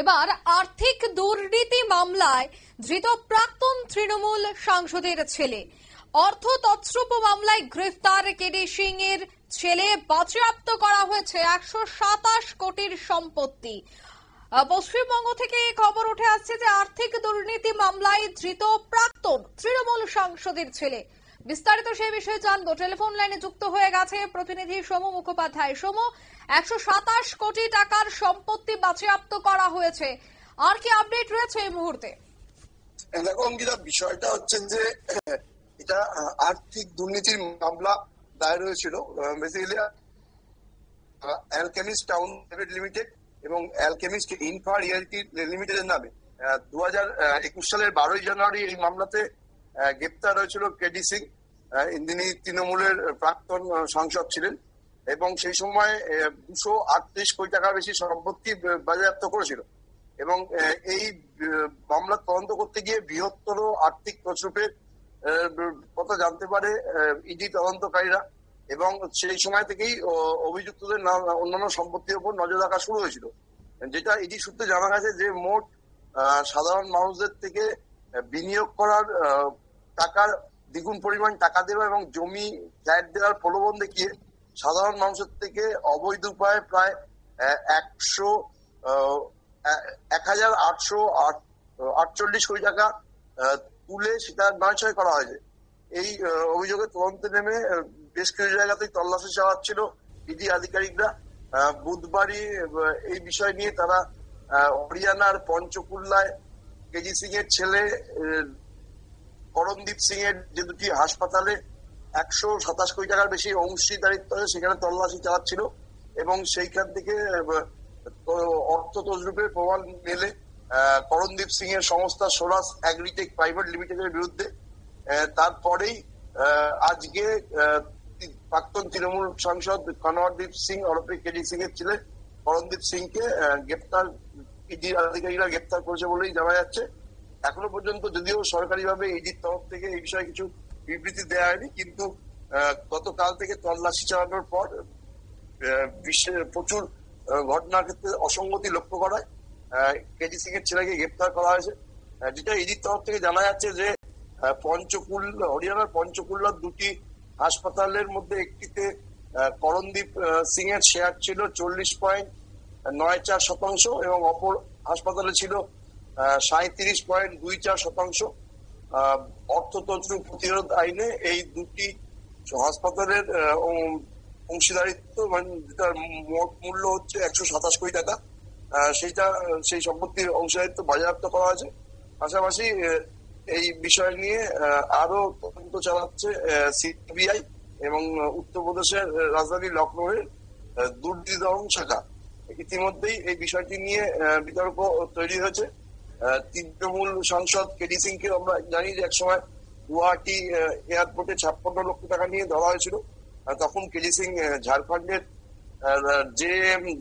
এবার আর্থিক দুর্নীতি মামলায় ধৃত প্রাক্তন তৃণমূল সাংসদের ছেলে। অর্থ তছরূপ মামলায় গ্রেফতার কেডি সিং এর ছেলে। বাজেয়াপ্ত করা হয়েছে 127 কোটির সম্পত্তি। পশ্চিমবঙ্গ থেকে খবর উঠে আসছে যে আর্থিক দুর্নীতি মামলায় ধৃত প্রাক্তন তৃণমূল সাংসদের ছেলে। বিস্তারিত সেই বিষয়ে জানবো। টেলিফোন লাইনে যুক্ত হয়ে গেছে প্রতিনিধি সোমু মুখোপাধ্যায়। সোমু, 127 কোটি টাকার সম্পত্তি বাজেয়াপ্ত করা হয়েছে, আর কি আপডেট রয়েছে এই মুহূর্তে? দেখো অঙ্কিতা, বিষয়টা হচ্ছে যে এটা আর্থিক দুর্নীতির মামলা দায়ের হয়েছিল basically alchemist town private limited এবং অ্যালকেমিস্ট ইনফ্রা রিয়েলটি লিমিটেডের নামে 2021 সালের 12ই জানুয়ারি এই মামলাতে গ্রেপ্তার হয়েছিল কেডি সিং। তিনি তৃণমূলের প্রাক্তন সাংসদ ছিলেন এবং সেই সময় 238 কোটি টাকার বেশি সম্পত্তি বাজেয়াপ্ত করেছিল। এবং এই মামলা তদন্ত করতে গিয়ে বৃহত্তর আর্থিক তছরূপের কথা জানতে পারে ইডি তদন্তকারীরা, এবং সেই সময় থেকেই অভিযুক্তদের অন্যান্য সম্পত্তির উপর নজর রাখা শুরু হয়েছিল। যেটা ইডি সূত্রে জানা গেছে যে মোট সাধারণ মানুষদের থেকে বিনিয়োগ করার টাকার দ্বিগুণ পরিমাণ টাকা দেওয়া এবং জমি ফ্ল্যাট দেওয়ার প্রলোভন দেখিয়ে সাধারণ মানুষের থেকে অবৈধ উপায়ে প্রায় 1,848 কোটি টাকা তুলে সেটা নয়ছয় করা হয়েছে। এই অভিযোগের তদন্তে নেমে বেশ কিছু জায়গাতেই তল্লাশি চালাচ্ছিল ইডি আধিকারিকরা। বুধবারই এই বিষয় নিয়ে তারা হরিয়ানার পঞ্চকুল্লায় কেডি সিং এর ছেলে করণদীপ সিং এর যে দুটি হাসপাতালে 127 কোটি টাকার বেশি অংশীদারিত্ব সেখানে তল্লাশি চালাচ্ছিল এবং সেইখান থেকে অর্থ তছরূপের প্রমাণ মেলে করণদীপ সিং এর সংস্থা সোরাস অ্যাগ্রিটেক প্রাইভেট লিমিটেডের বিরুদ্ধে। তারপরেই আজকে প্রাক্তন তৃণমূল সাংসদ কনওয়ারদীপ সিং ওরফে কেডি সিং এর ছেলে করণদীপ সিংকে গ্রেপ্তার ইডি আধিকারিকরা গ্রেপ্তার করেছে বলেই জানা যাচ্ছে। এখনো পর্যন্ত যদিও সরকারিভাবে ইডির তরফ থেকে এই বিষয়ে কিছু বিবৃতি দেওয়া হয়নি, কিন্তু গতকাল থেকে তল্লাশি চালানোর পর বিশ্বের প্রচুর ঘটনার ক্ষেত্রে অসঙ্গতি লক্ষ্য করায় কেডি সিং এর ছেলেকে গ্রেপ্তার করা হয়েছে। যেটা ইডির তরফ থেকে জানা যাচ্ছে যে হরিয়ানার পঞ্চকুল্লার দুটি হাসপাতালের মধ্যে একটিতে করণদীপ সিং এর শেয়ার ছিল 40.94% এবং অপর হাসপাতালে ছিল 37.24%। অর্থ তছরূপ প্রতিরোধ আইনে এই দুটি হাসপাতালের অংশীদারিত্ব মানে যেটার মোট মূল্য হচ্ছে 127 কোটি টাকা, সেই সম্পত্তির অংশীদারিত্ব বাজেয়াপ্ত করা হয়েছে। পাশাপাশি এই বিষয় নিয়ে আরো তদন্ত চালাচ্ছে সিবিআই এবং উত্তরপ্রদেশের রাজধানী লখনৌয়ের দুর্নীতি দমন শাখা। ইতিমধ্যেই এই বিষয়টি নিয়ে বিতর্ক তৈরি হয়েছে। তৃণমূল সাংসদ কেডি সিং কে আমরা জানি যে একসময় গুয়াহাটি এয়ারপোর্টে 56 লক্ষ টাকা নিয়ে ধরা হয়েছিল। তখন কেডি সিং ঝাড়খণ্ডের যে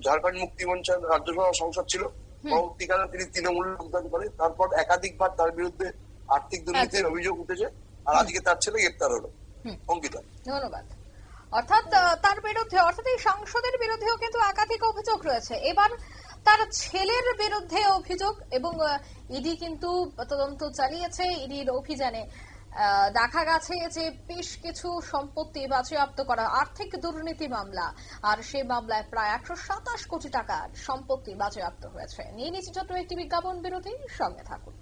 ঝাড়খণ্ড মুক্তি মঞ্চের রাজ্যসভা সংসদ ছিল, পরবর্তীকালে তিনি তৃণমূল যোগদান করে। তারপর একাধিকবার তার বিরুদ্ধে আর্থিক দুর্নীতির অভিযোগ উঠেছে, আর আজকে তার ছেলে গ্রেপ্তার হলো। অঙ্কিতা, ধন্যবাদ। অর্থাৎ তার বিরুদ্ধে, অর্থাৎ এই সাংসদের বিরুদ্ধেও কিন্তু একাধিক অভিযোগ রয়েছে। এবার তার ছেলের বিরুদ্ধে অভিযোগ এবং ইডি কিন্তু তদন্ত চালিয়েছে। ইডির অভিযানে দেখা গেছে যে বেশ কিছু সম্পত্তি বাজেয়াপ্ত করা আর্থিক দুর্নীতি মামলা, আর সেই মামলায় প্রায় 127 কোটি টাকার সম্পত্তি বাজেয়াপ্ত হয়েছে। নিয়ে নিচ্ছে ছোট্ট একটি বিজ্ঞাপন বিরতি, সঙ্গে থাকুন।